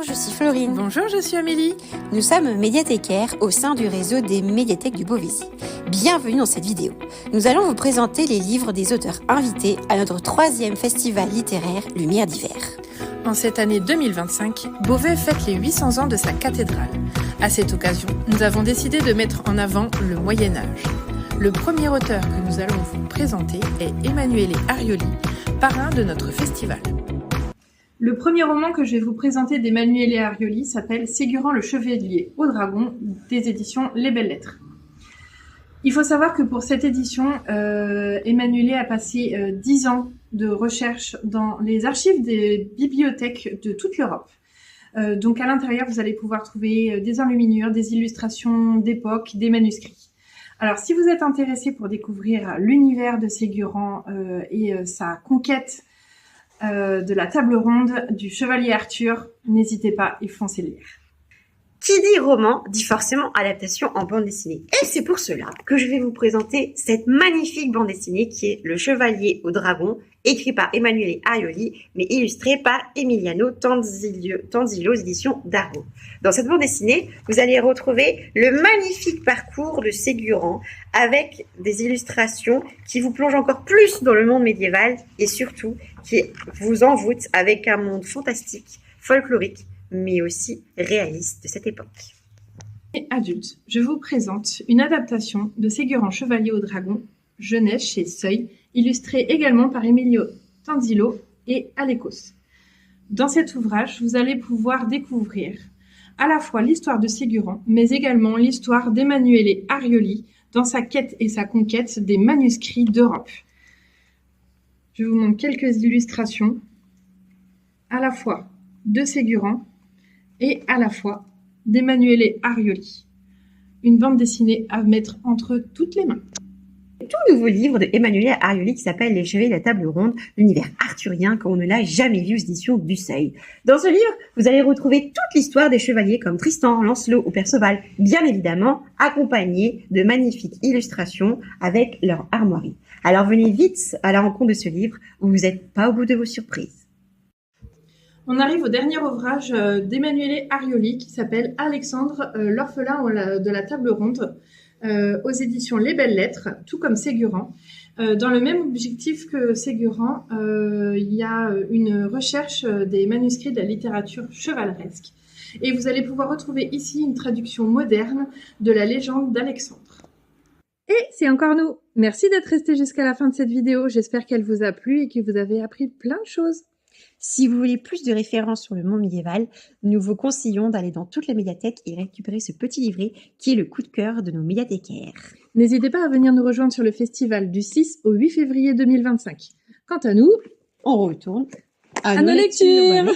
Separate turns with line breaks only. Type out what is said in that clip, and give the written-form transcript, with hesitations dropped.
je suis Florine.
Bonjour, je suis Amélie.
Nous sommes médiathécaires au sein du réseau des médiathèques du Beauvaisis. Bienvenue dans cette vidéo. Nous allons vous présenter les livres des auteurs invités à notre 3e festival littéraire Lumière d'hiver.
En cette année 2025, Beauvais fête les 800 ans de sa cathédrale. À cette occasion, nous avons décidé de mettre en avant le Moyen-Âge. Le premier auteur que nous allons vous présenter est Emanuele Arioli, parrain de notre festival.
Le premier roman que je vais vous présenter d'Emanuele Arioli s'appelle Ségurant le chevalier au dragon des éditions Les Belles Lettres. Il faut savoir que pour cette édition, Emanuele a passé 10 ans de recherche dans les archives des bibliothèques de toute l'Europe. Donc à l'intérieur, vous allez pouvoir trouver des enluminures, des illustrations d'époque, des manuscrits. Alors si vous êtes intéressé pour découvrir l'univers de Ségurant et sa conquête de la table ronde du chevalier Arthur, n'hésitez pas et foncez le lire.
Qui dit roman dit forcément adaptation en bande dessinée. Et c'est pour cela que je vais vous présenter cette magnifique bande dessinée qui est Le Chevalier au Dragon, écrit par Emanuele Arioli, mais illustré par Emiliano Tanzillo, éditions Dargaud. Dans cette bande dessinée, vous allez retrouver le magnifique parcours de Ségurant avec des illustrations qui vous plongent encore plus dans le monde médiéval et surtout qui vous envoûtent avec un monde fantastique, folklorique, mais aussi réaliste de cette époque.
Et adulte, je vous présente une adaptation de Ségurant Chevalier au Dragon, jeunesse chez Seuil, illustrée également par Emilio Tanzillo et Alekos. Dans cet ouvrage, vous allez pouvoir découvrir à la fois l'histoire de Ségurant, mais également l'histoire d'Emanuele Arioli dans sa quête et sa conquête des manuscrits d'Europe. Je vous montre quelques illustrations à la fois de Ségurant et à la fois d'Emanuele Arioli. Une bande dessinée à mettre entre toutes les mains.
Tout nouveau livre de Emanuele Arioli qui s'appelle Les Chevaliers de la Table Ronde, l'univers arthurien comme on ne l'a jamais vu aux éditions du Seuil. Dans ce livre, vous allez retrouver toute l'histoire des chevaliers comme Tristan, Lancelot ou Perceval, bien évidemment accompagnés de magnifiques illustrations avec leur armoirie. Alors venez vite à la rencontre de ce livre où vous n'êtes pas au bout de vos surprises.
On arrive au dernier ouvrage d'Emanuele Arioli qui s'appelle Alexandre, l'orphelin de la table ronde, aux éditions Les Belles Lettres, tout comme Ségurant. Dans le même objectif que Ségurant, il y a une recherche des manuscrits de la littérature chevaleresque. Et vous allez pouvoir retrouver ici une traduction moderne de la légende d'Alexandre. Et c'est encore nous. Merci d'être resté jusqu'à la fin de cette vidéo. J'espère qu'elle vous a plu et que vous avez appris plein de choses.
Si vous voulez plus de références sur le monde médiéval, nous vous conseillons d'aller dans toute la médiathèque et récupérer ce petit livret qui est le coup de cœur de nos médiathécaires.
N'hésitez pas à venir nous rejoindre sur le festival du 6 au 8 février 2025. Quant à nous,
On retourne
à nos lectures.